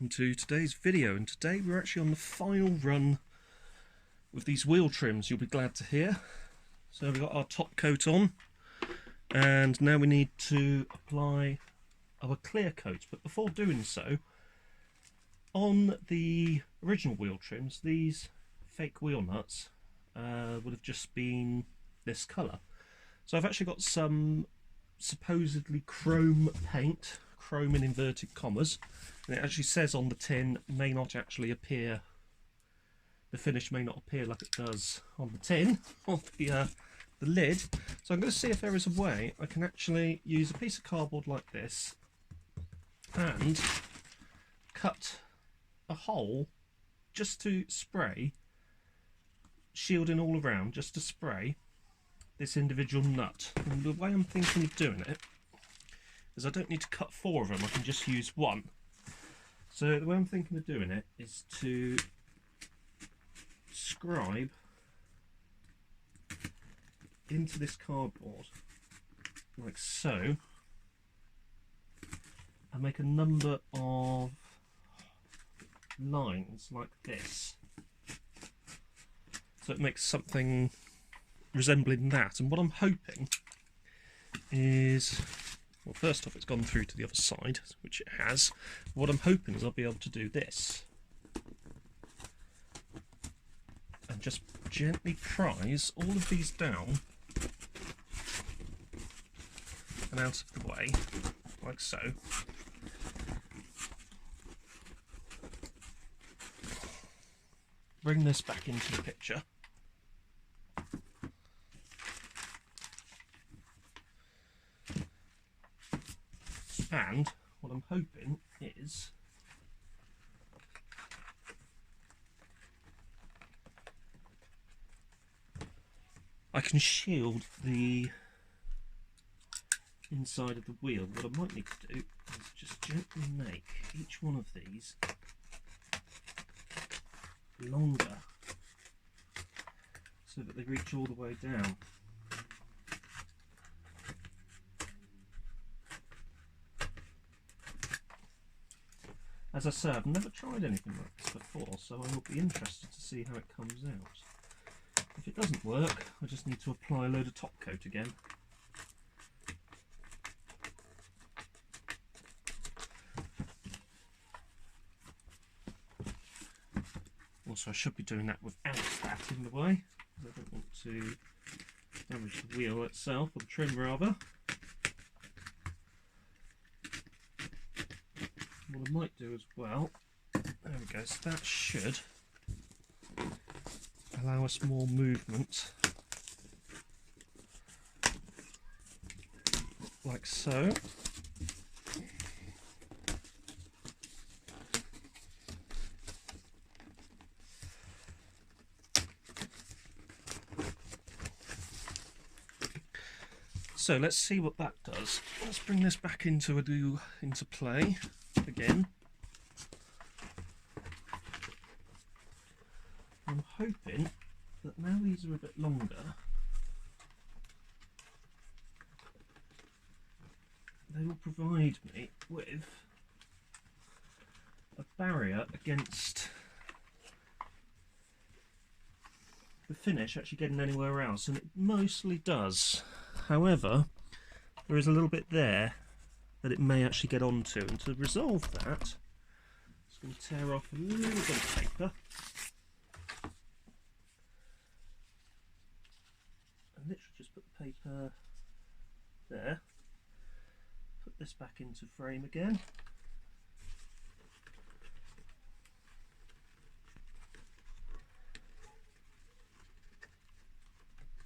welcome to today's video. And today we're actually on the final run with these wheel trims, you'll be glad to hear. So we've got our top coat on, and now we need to apply our clear coat. But before doing so, on the original wheel trims, these fake wheel nuts would have just been this colour. So I've actually got some supposedly chrome paint, chrome in inverted commas, and it actually says on the tin may not actually appear, the finish may not appear like it does on the tin, on the lid. So I'm going to see if there is a way I can actually use a piece of cardboard like this and cut a hole just to spray, shielding all around, just to spray this individual nut. And the way I'm thinking of doing it is I don't need to cut 4 of them, I can just use 1. So the way I'm thinking of doing it is to scribe into this cardboard like so, and make a number of lines like this, so it makes something resembling that. And what I'm hoping is, well, first off, it's gone through to the other side, which it has. What I'm hoping is I'll be able to do this and just gently prise all of these down and out of the way, like so. Bring this back into the picture. And what I'm hoping is I can shield the inside of the wheel. What I might need to do is just gently make each one of these longer so that they reach all the way down. As I say, I've never tried anything like this before, so I will be interested to see how it comes out. If it doesn't work, I just need to apply a load of top coat again. Also, I should be doing that without that in the way, because I don't want to damage the wheel itself, or the trim rather. What I might do as well, there we go, so that should allow us more movement, like so. So let's see what that does. Let's bring this back into play again. I'm hoping that now these are a bit longer, they will provide me with a barrier against the finish actually getting anywhere else, and it mostly does. However, there is a little bit there that it may actually get onto, and to resolve that, I'm just going to tear off a little bit of paper and literally just put the paper there, put this back into frame again,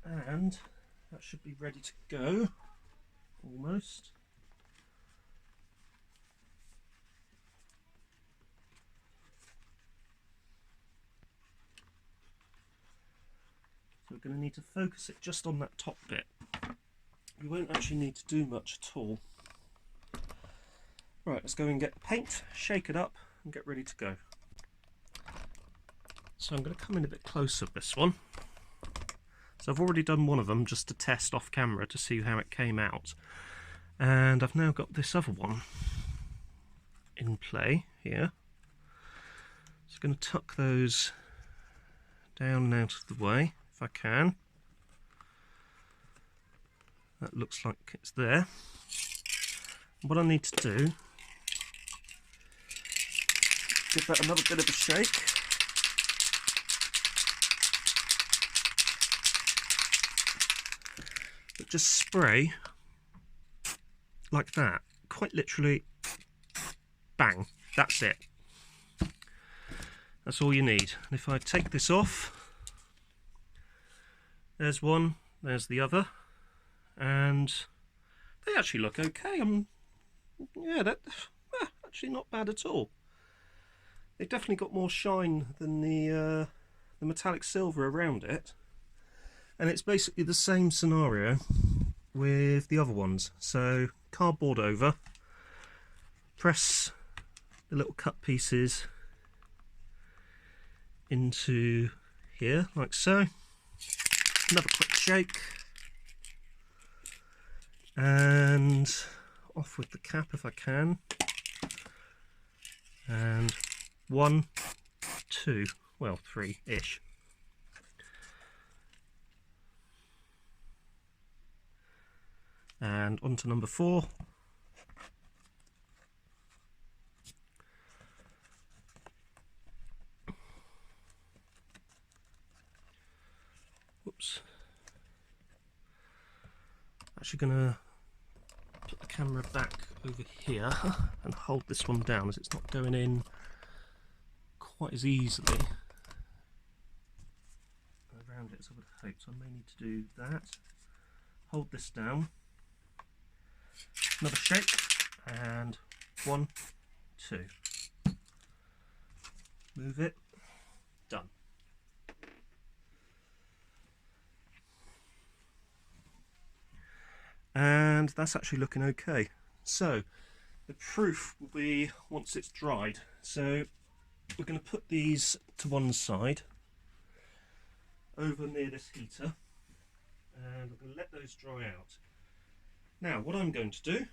and that should be ready to go, almost. So we're going to need to focus it just on that top bit. We won't actually need to do much at all. Right, let's go and get the paint, shake it up and get ready to go. So I'm going to come in a bit closer with this one. So I've already done one of them just to test off camera to see how it came out. And I've now got this other one in play here. So I'm going to tuck those down and out of the way if I can. That looks like it's there. What I need to do, give that another bit of a shake. But just spray like that, quite literally, bang, that's it. That's all you need. And if I take this off, there's one, there's the other, and they actually look okay. Yeah, actually not bad at all. They've definitely got more shine than the metallic silver around it, and it's basically the same scenario with the other ones. So cardboard over, press the little cut pieces into here like so, another quick shake, and off with the cap if I can, and 1, 2, well 3-ish. And on to number 4. Whoops. Actually gonna put the camera back over here and hold this one down as it's not going in quite as easily around it as I would hope, so I may need to do that. Hold this down, another shake, and 1, 2. Move it, done. And that's actually looking okay. So the proof will be once it's dried. So we're going to put these to one side over near this heater, and we're going to let those dry out. Now what I'm going to do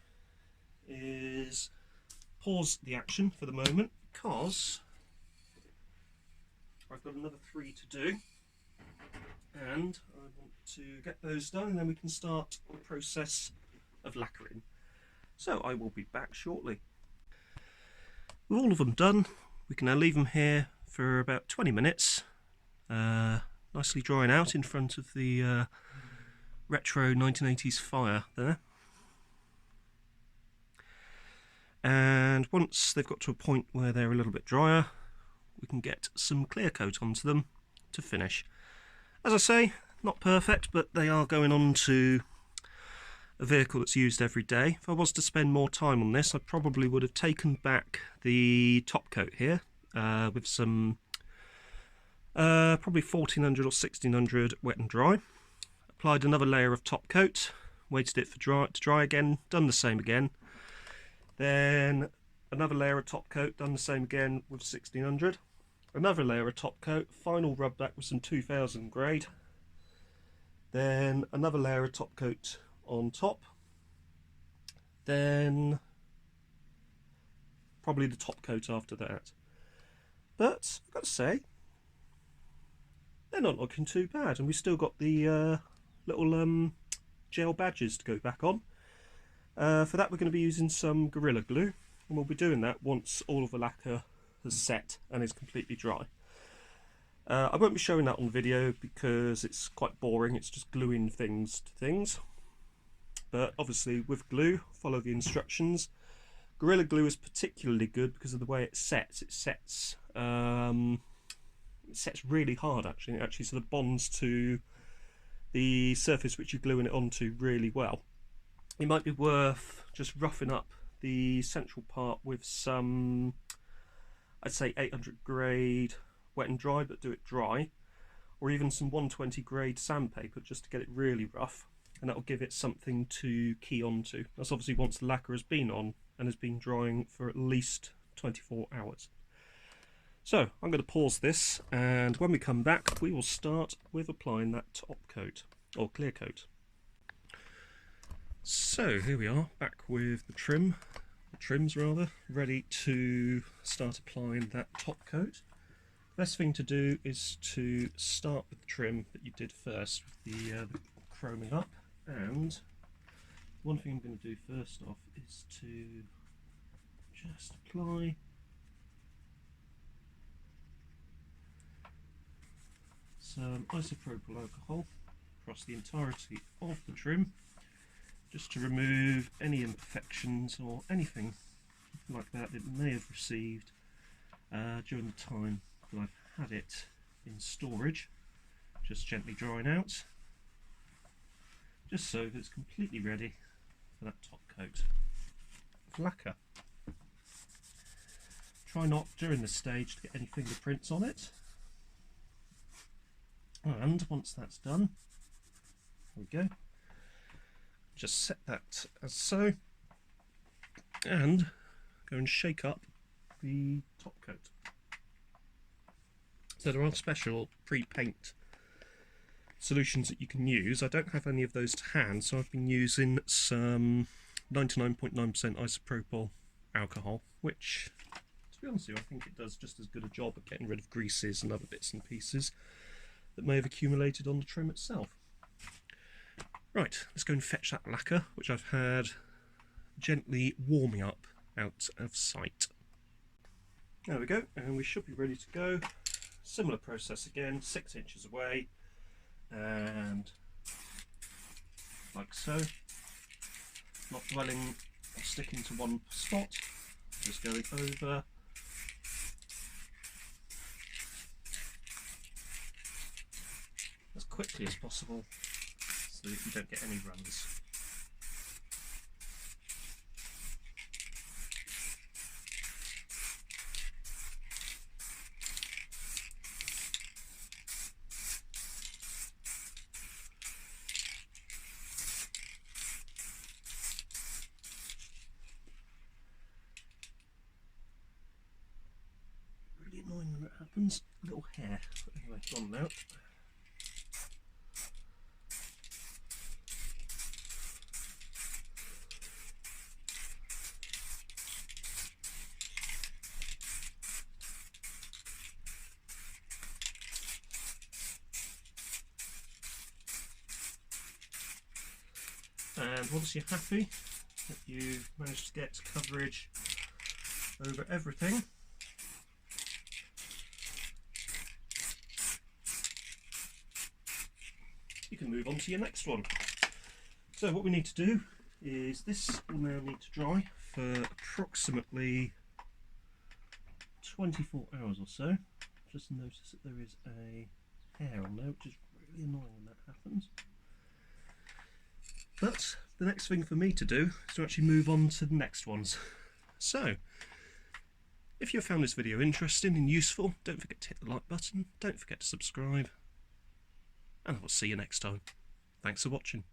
is pause the action for the moment, because I've got another 3 to do, and I want to get those done, and then we can start the process of lacquering. So I will be back shortly. With all of them done, we can now leave them here for about 20 minutes, nicely drying out in front of the retro 1980s fire there. And once they've got to a point where they're a little bit drier, we can get some clear coat onto them to finish. As I say, not perfect, but they are going on to a vehicle that's used every day. If I was to spend more time on this, I probably would have taken back the top coat here with some probably 1400 or 1600 wet and dry. Applied another layer of top coat, waited it for to dry again, done the same again. Then another layer of top coat, done the same again with 1600. Another layer of top coat, final rub back with some 2000 grade. Then another layer of top coat on top. Then probably the top coat after that. But I've got to say, they're not looking too bad, and we've still got the little gel badges to go back on. For that we're going to be using some Gorilla Glue, and we'll be doing that once all of the lacquer has set and is completely dry. I won't be showing that on video because it's quite boring, it's just gluing things to things. But obviously with glue, follow the instructions. Gorilla Glue is particularly good because of the way it sets. It sets really hard actually. It actually sort of bonds to the surface which you're gluing it onto really well. It might be worth just roughing up the central part with some, I'd say 800 grade wet and dry, but do it dry, or even some 120 grade sandpaper just to get it really rough, and that will give it something to key onto. That's obviously once the lacquer has been on and has been drying for at least 24 hours. So I'm going to pause this, and when we come back we will start with applying that top coat, or clear coat. So here we are, back with the trims rather, ready to start applying that top coat. Best thing to do is to start with the trim that you did first with the chroming up, and one thing I'm going to do first off is to just apply some isopropyl alcohol across the entirety of the trim, just to remove any imperfections or anything like that it may have received during the time that I've had it in storage. Just gently drying out, just so that it's completely ready for that top coat of lacquer. Try not during this stage to get any fingerprints on it, and once that's done, there we go, just set that as so, and go and shake up the top coat. So there are special pre-paint solutions that you can use. I don't have any of those to hand, so I've been using some 99.9% isopropyl alcohol, which, to be honest with you, I think it does just as good a job at getting rid of greases and other bits and pieces that may have accumulated on the trim itself. Right, let's go and fetch that lacquer, which I've had gently warming up out of sight. There we go, and we should be ready to go. Similar process again, 6 inches away, and like so. Not dwelling or sticking to one spot, just going over. As quickly as possible so that you don't get any runs. Really annoying when it happens. A little hair. Anyway, gone now. And once you're happy that you've managed to get coverage over everything, you can move on to your next one. So what we need to do is, this will now need to dry for approximately 24 hours or so. Just notice that there is a hair on there, which is really annoying when that happens. But the next thing for me to do is to actually move on to the next ones. So, if you found this video interesting and useful, don't forget to hit the like button, don't forget to subscribe, and I will see you next time. Thanks for watching.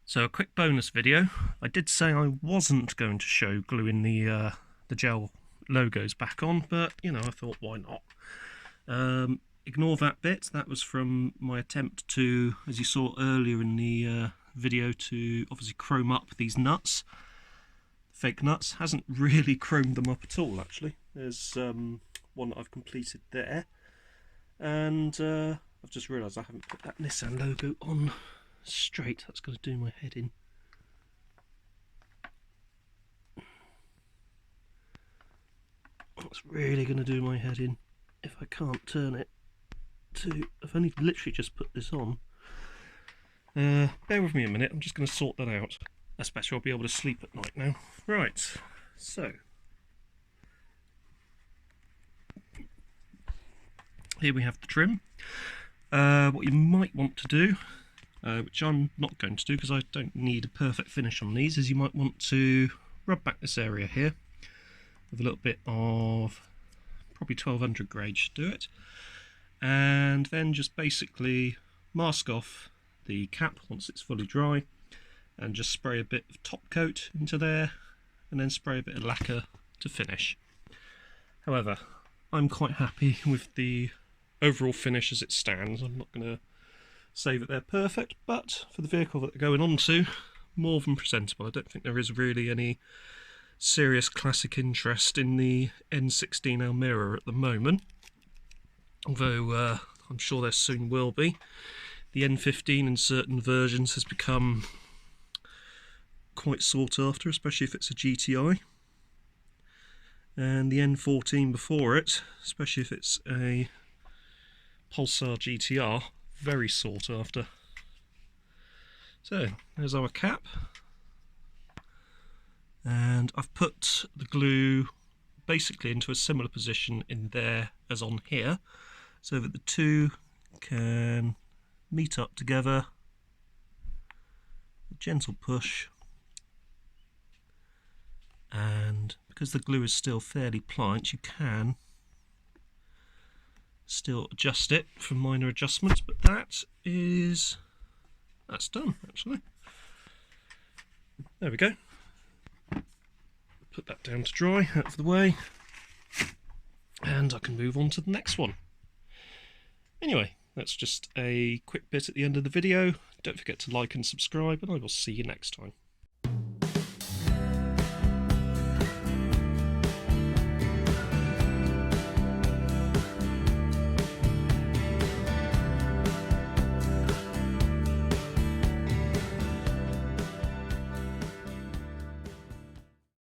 So a quick bonus video. I did say I wasn't going to show gluing the gel logos back on, but you know, I thought, why not? Ignore that bit. That was from my attempt to, as you saw earlier in the video, to obviously chrome up these nuts. Fake nuts. Hasn't really chromed them up at all, actually. There's one that I've completed there, and I've just realised I haven't put that Nissan logo on straight. That's going to do my head in. That's really going to do my head in if I can't turn it to... I've only literally just put this on. Bear with me a minute, I'm just going to sort that out. That's better, I'll be able to sleep at night now. Right, so here we have the trim. What you might want to do, which I'm not going to do because I don't need a perfect finish on these, is you might want to rub back this area here with a little bit of probably 1200 grade should do it, and then just basically mask off the cap once it's fully dry and just spray a bit of top coat into there and then spray a bit of lacquer to finish. However, I'm quite happy with the overall finish as it stands. I'm not going to say that they're perfect, but for the vehicle that they're going on to, more than presentable. I don't think there is really any serious classic interest in the N16 Almera at the moment, although I'm sure there soon will be. The N15 in certain versions has become quite sought after, especially if it's a GTI, and the N14 before it, especially if it's a Pulsar GTR, very sought after. So there's our cap, and I've put the glue basically into a similar position in there as on here, so that the two can meet up together. A gentle push, and because the glue is still fairly pliant, you can still adjust it for minor adjustments, but that's done actually. There we go. Put that down to dry, out of the way, and I can move on to the next one. Anyway, that's just a quick bit at the end of the video. Don't forget to like and subscribe, and I will see you next time.